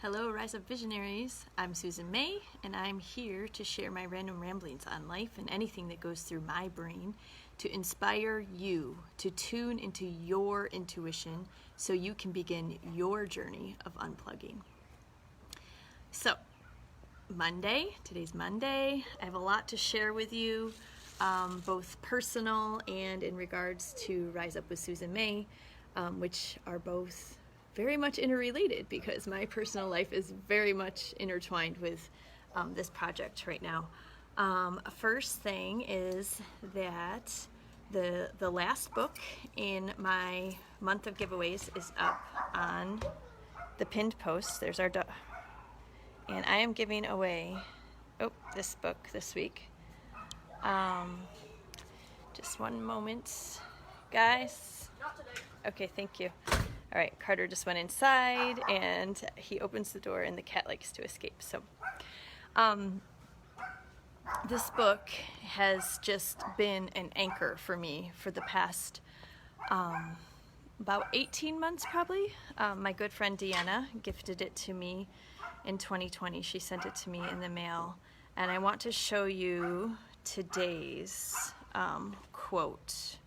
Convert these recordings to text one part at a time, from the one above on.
Hello, RiseUP Visionaries. I'm Susan May, and I'm here to share my random ramblings on life and anything that goes through my brain to inspire you to tune into your intuition so you can begin your journey of unplugging. So, today's Monday. I have a lot to share with you, both personal and in regards to Rise Up with Susan May, which are both very much interrelated because my personal life is very much intertwined with this project right now. First thing is that the last book in my month of giveaways is up on the pinned post. There's our and I am giving away this book this week. Just one moment, guys. Not today. Okay, thank you. All right, Carter just went inside and he opens the door and the cat likes to escape. So this book has just been an anchor for me for the past about 18 months probably. My good friend Deanna gifted it to me in 2020. She sent it to me in the mail, and I want to show you today's quote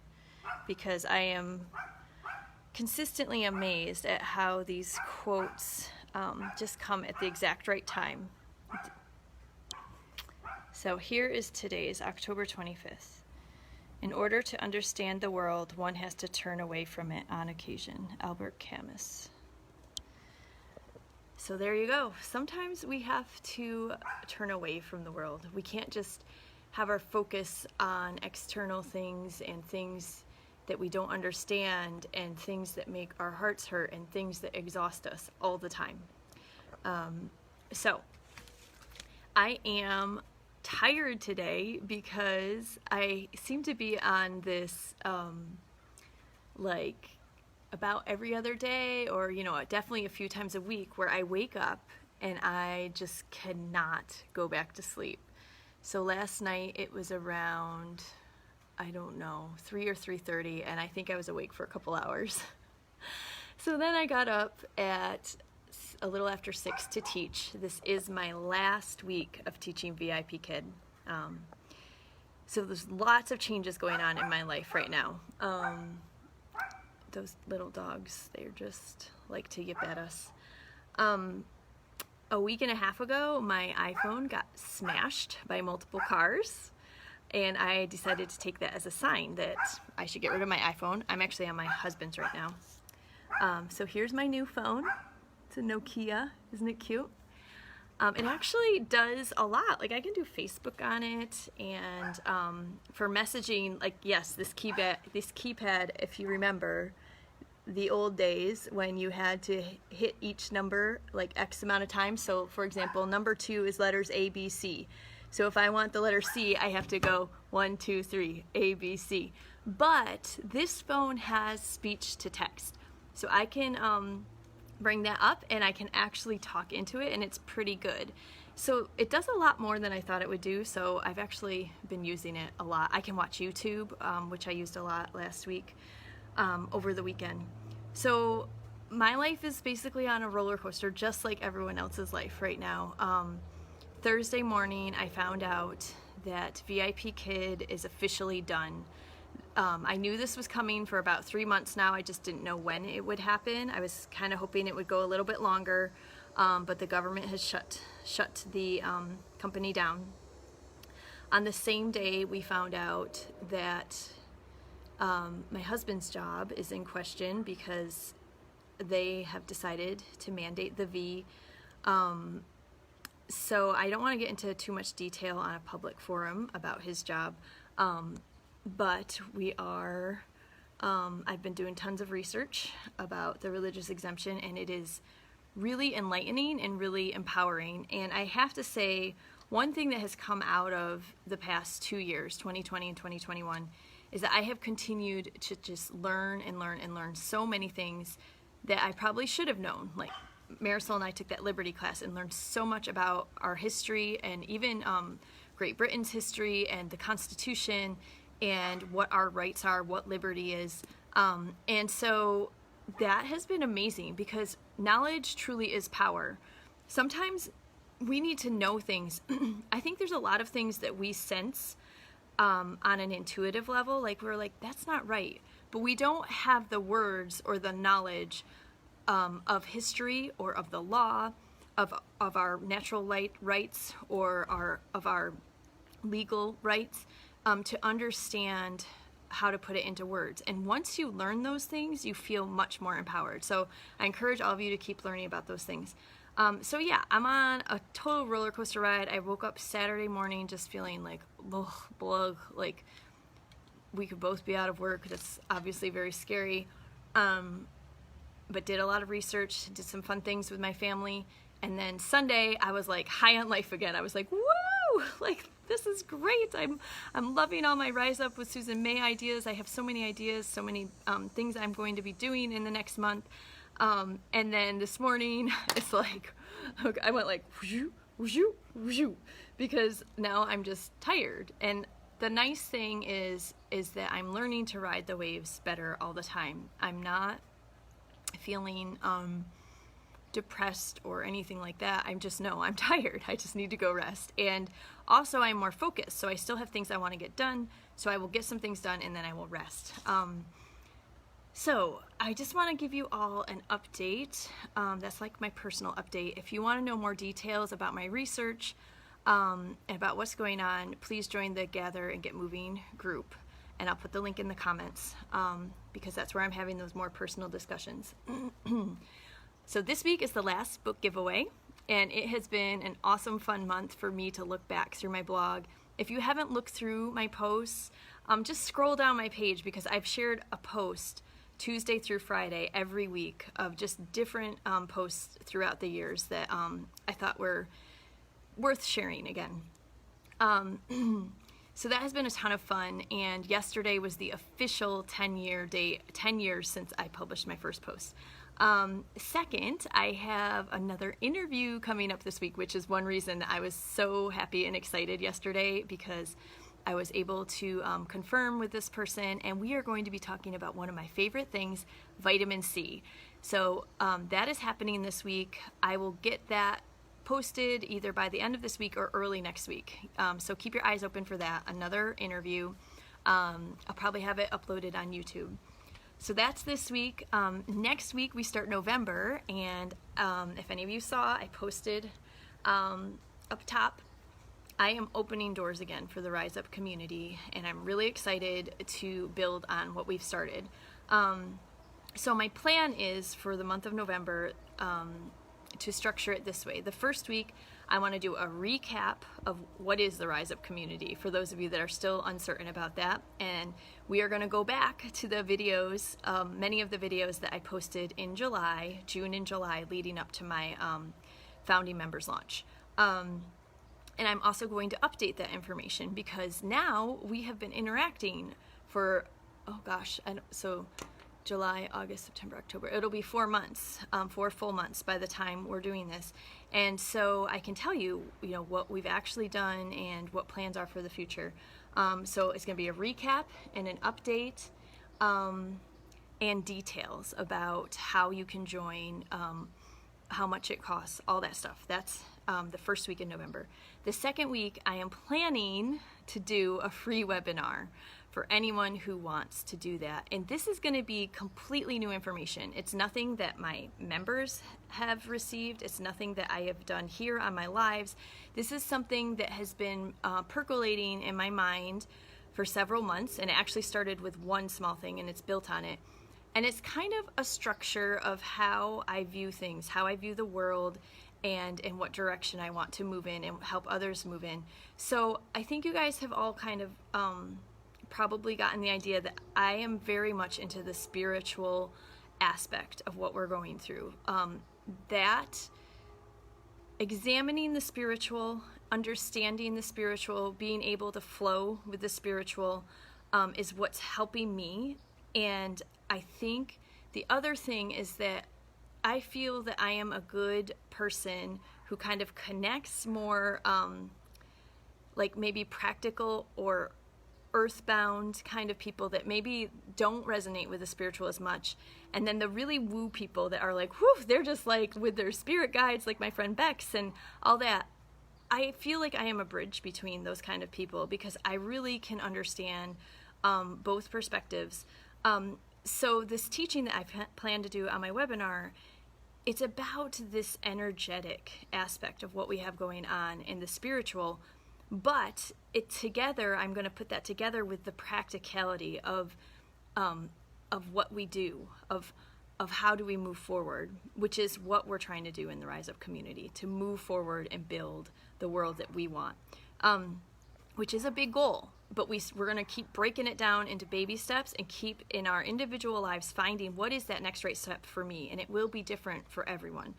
because I am consistently amazed at how these quotes just come at the exact right time. So here is today's, October 25th. In order to understand the world, one has to turn away from it on occasion. Albert Camus. So there you go. Sometimes we have to turn away from the world. We can't just have our focus on external things and things that we don't understand and things that make our hearts hurt and things that exhaust us all the time. So I am tired today because I seem to be on this like about every other day, or definitely a few times a week, where I wake up and I just cannot go back to sleep. So last night it was around, I don't know, 3 or 3:30, and I think I was awake for a couple hours. So then I got up at a little after 6 to teach. This is my last week of teaching VIP Kid. So there's lots of changes going on in my life right now. Those little dogs, they're just like to yip at us. A week and a half ago, my iPhone got smashed by multiple cars. And I decided to take that as a sign that I should get rid of my iPhone. I'm actually on my husband's right now. So here's my new phone. It's a Nokia. Isn't it cute? It actually does a lot. Like, I can do Facebook on it, and for messaging, like, yes, this keypad, if you remember the old days when you had to hit each number like X amount of times. So for example, number 2 is letters A, B, C. So if I want the letter C, I have to go 1, 2, 3, A, B, C. But this phone has speech to text. So I can bring that up and I can actually talk into it, and it's pretty good. So it does a lot more than I thought it would do. So I've actually been using it a lot. I can watch YouTube, which I used a lot last week, over the weekend. So my life is basically on a roller coaster, just like everyone else's life right now. Thursday morning, I found out that VIP Kid is officially done. I knew this was coming for about 3 months now. I just didn't know when it would happen. I was kind of hoping it would go a little bit longer, but the government has shut the company down. On the same day, we found out that my husband's job is in question because they have decided to mandate the V. So I don't want to get into too much detail on a public forum about his job, but we are, I've been doing tons of research about the religious exemption, and it is really enlightening and really empowering. And I have to say, one thing that has come out of the past 2 years, 2020 and 2021, is that I have continued to just learn and learn and learn so many things that I probably should have known. Like, Marisol and I took that Liberty class and learned so much about our history, and even Great Britain's history and the Constitution and what our rights are, what liberty is. And so that has been amazing because knowledge truly is power. sometimes we need to know things. I think there's a lot of things that we sense on an intuitive level, like we're like, that's not right, but we don't have the words or the knowledge of history or of the law, of our natural rights or of our legal rights, to understand how to put it into words. And once you learn those things, you feel much more empowered. So I encourage all of you to keep learning about those things. So yeah, I'm on a total roller coaster ride. I woke up Saturday morning just feeling like, like we could both be out of work. That's obviously very scary. But did a lot of research, did some fun things with my family. And then Sunday, I was like high on life again. I was like, woo, like this is great. I'm loving all my Rise Up with Susan May ideas. I have so many ideas, so many things I'm going to be doing in the next month. And then this morning, it's like, okay, I went like, whoosh, whoosh, whoosh, because now I'm just tired. And the nice thing is that I'm learning to ride the waves better all the time. I'm not feeling depressed or anything like that. I just know I'm tired. I just need to go rest. And also I'm more focused. So I still have things I want to get done. So I will get some things done and then I will rest. So I just want to give you all an update. That's like my personal update. If you want to know more details about my research, and about what's going on, please join the Gather and Get Moving group. And I'll put the link in the comments, because that's where I'm having those more personal discussions. So this week is the last book giveaway, and it has been an awesome, fun month for me to look back through my blog. If you haven't looked through my posts, just scroll down my page, because I've shared a post Tuesday through Friday every week of just different posts throughout the years that I thought were worth sharing again. So that has been a ton of fun, and yesterday was the official 10-year date, 10 years since I published my first post. Second, I have another interview coming up this week, which is one reason I was so happy and excited yesterday, because I was able to confirm with this person, and we are going to be talking about one of my favorite things, vitamin C. So that is happening this week. I will get that posted either by the end of this week or early next week. So keep your eyes open for that, another interview. I'll probably have it uploaded on YouTube. So that's this week. Next week we start November, and if any of you saw, I posted up top, I am opening doors again for the RiseUP community, and I'm really excited to build on what we've started. So my plan is for the month of November to structure it this way. The first week, I want to do a recap of what is the RiseUP community, for those of you that are still uncertain about that. And we are going to go back to the videos, many of the videos that I posted in June and July, leading up to my founding members launch. And I'm also going to update that information, because now we have been interacting for, oh gosh, so July, August, September, October. It'll be 4 months, 4 full months by the time we're doing this. And so I can tell you, what we've actually done and what plans are for the future. So it's going to be a recap and an update, and details about how you can join, how much it costs, all that stuff. That's the first week in November. The second week, I am planning to do a free webinar for anyone who wants to do that. And this is going to be completely new information. It's nothing that my members have received. It's nothing that I have done here on my lives. This is something that has been percolating in my mind for several months, and it actually started with one small thing, and it's built on it. And it's kind of a structure of how I view things, how I view the world, and in what direction I want to move in and help others move in. So I think you guys have all kind of probably gotten the idea that I am very much into the spiritual aspect of what we're going through. That examining the spiritual, understanding the spiritual, being able to flow with the spiritual is what's helping me. And I think the other thing is that I feel that I am a good person who kind of connects more like maybe practical or earthbound kind of people that maybe don't resonate with the spiritual as much, and then the really woo people that are like, whew, they're just like with their spirit guides, like my friend Bex and all that. I feel like I am a bridge between those kind of people because I really can understand both perspectives. So this teaching that I plan to do on my webinar, it's about this energetic aspect of what we have going on in the spiritual, but I'm going to put that together with the practicality of what we do, of how do we move forward, which is what we're trying to do in the RiseUP community, to move forward and build the world that we want, which is a big goal. But we're going to keep breaking it down into baby steps and keep in our individual lives finding what is that next right step for me, and it will be different for everyone.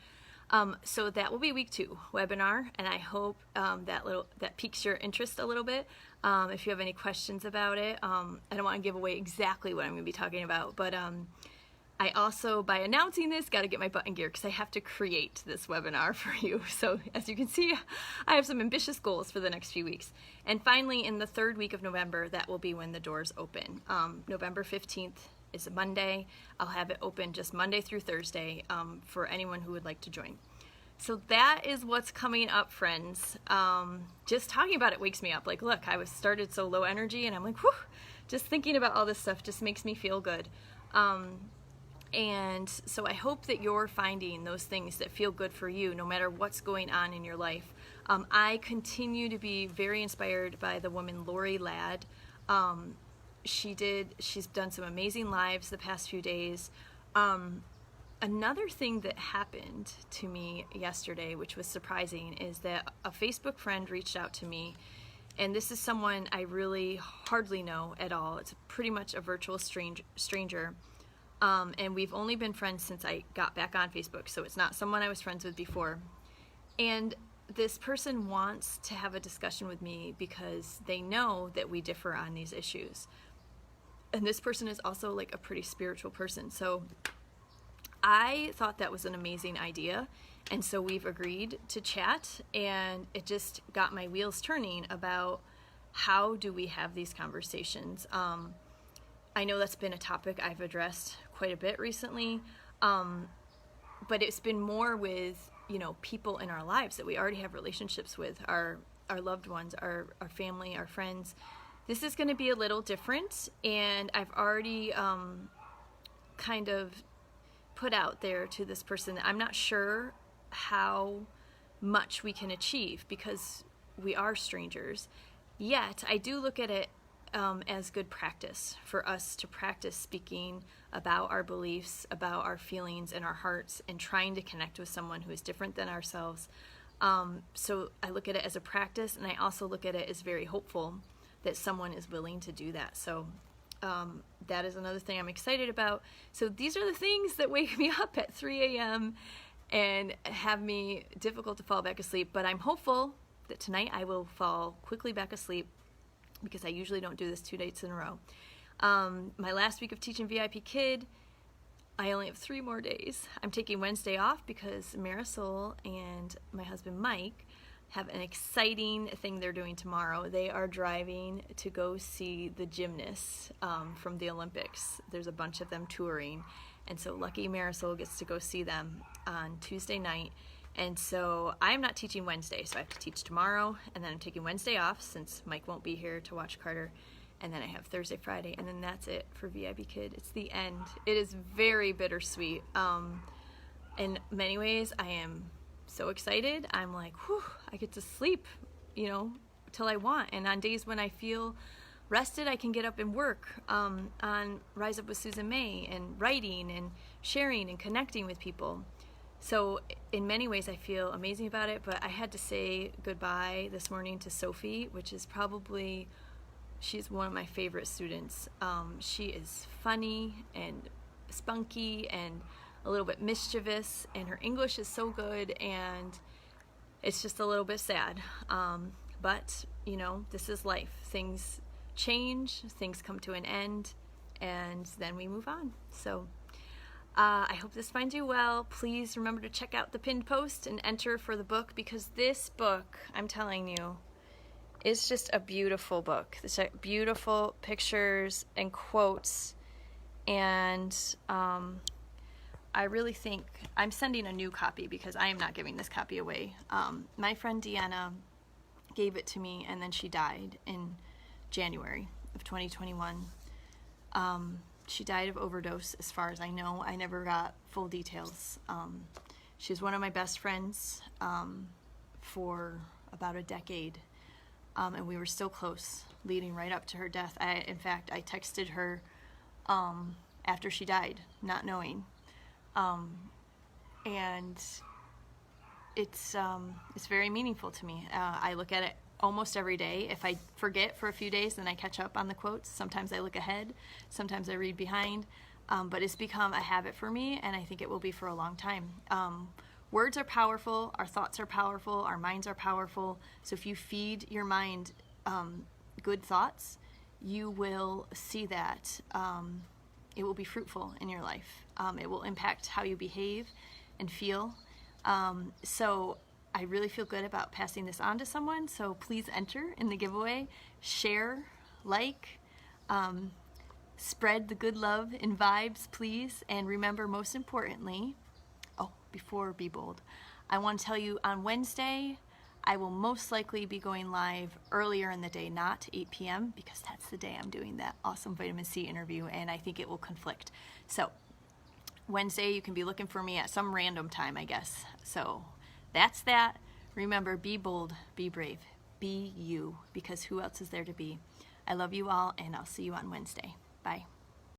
So that will be week 2 webinar, and I hope that piques your interest a little bit. If you have any questions about it, I don't want to give away exactly what I'm going to be talking about, but I also, by announcing this, got to get my butt in gear because I have to create this webinar for you. So as you can see, I have some ambitious goals for the next few weeks. And finally, in the 3rd week of November, that will be when the doors open. November 15th is a Monday. I'll have it open just Monday through Thursday for anyone who would like to join. So that is what's coming up, friends. Just talking about it wakes me up. Like, look, I was started so low energy, and I'm like, whew, just thinking about all this stuff just makes me feel good. And so I hope that you're finding those things that feel good for you, no matter what's going on in your life. I continue to be very inspired by the woman Lori Ladd. She's done some amazing lives the past few days. Another thing that happened to me yesterday, which was surprising, is that a Facebook friend reached out to me, and this is someone I really hardly know at all. It's pretty much a virtual stranger. And we've only been friends since I got back on Facebook, so it's not someone I was friends with before. And this person wants to have a discussion with me because they know that we differ on these issues. And this person is also like a pretty spiritual person. So I thought that was an amazing idea. And so we've agreed to chat, and it just got my wheels turning about how do we have these conversations. I know that's been a topic I've addressed quite a bit recently, but it's been more with, people in our lives that we already have relationships with, our loved ones, our family, our friends. This is going to be a little different, and I've already kind of put out there to this person that I'm not sure how much we can achieve because we are strangers. Yet, I do look at it as good practice for us to practice speaking about our beliefs, about our feelings and our hearts, and trying to connect with someone who is different than ourselves. So I look at it as a practice, and I also look at it as very hopeful that someone is willing to do that. So that is another thing I'm excited about. So these are the things that wake me up at 3 a.m. and have me difficult to fall back asleep, but I'm hopeful that tonight I will fall quickly back asleep, because I usually don't do this 2 nights in a row. My last week of teaching VIP Kid, I only have 3 more days. I'm taking Wednesday off because Marisol and my husband Mike have an exciting thing they're doing tomorrow. They are driving to go see the gymnasts from the Olympics. There's a bunch of them touring, and so lucky Marisol gets to go see them on Tuesday night. And so I'm not teaching Wednesday, so I have to teach tomorrow, and then I'm taking Wednesday off since Mike won't be here to watch Carter, and then I have Thursday, Friday, and then that's it for VIP Kid. It's the end. It is very bittersweet. In many ways, I am so excited. I'm like, whew, I get to sleep, till I want. And on days when I feel rested, I can get up and work on Rise Up with Susan May and writing and sharing and connecting with people. So in many ways, I feel amazing about it, but I had to say goodbye this morning to Sophie, which is she's one of my favorite students. She is funny and spunky and a little bit mischievous, and her English is so good, and it's just a little bit sad. But, this is life. Things change, things come to an end, and then we move on. So I hope this finds you well. Please remember to check out the pinned post and enter for the book, because this book, I'm telling you, It's just a beautiful book. It's beautiful pictures and quotes, and I really think I'm sending a new copy because I am not giving this copy away. My friend Deanna gave it to me, and then she died in January of 2021. She died of overdose, as far as I know. I never got full details. She was one of my best friends for about a decade, and we were still close leading right up to her death. In fact, I texted her after she died, not knowing. And it's very meaningful to me. I look at it almost every day. If I forget for a few days, then I catch up on the quotes. Sometimes I look ahead, sometimes I read behind, but it's become a habit for me, and I think it will be for a long time. Words are powerful, our thoughts are powerful, our minds are powerful, so if you feed your mind good thoughts, you will see that it will be fruitful in your life. It will impact how you behave and feel. So I really feel good about passing this on to someone, so please enter in the giveaway, share, like, spread the good love and vibes, please, and remember, most importantly, before Be Bold, I want to tell you on Wednesday, I will most likely be going live earlier in the day, not 8 p.m., because that's the day I'm doing that awesome vitamin C interview, and I think it will conflict. So Wednesday, you can be looking for me at some random time, I guess. So that's that. Remember, be bold, be brave, be you, because who else is there to be? I love you all, and I'll see you on Wednesday. Bye.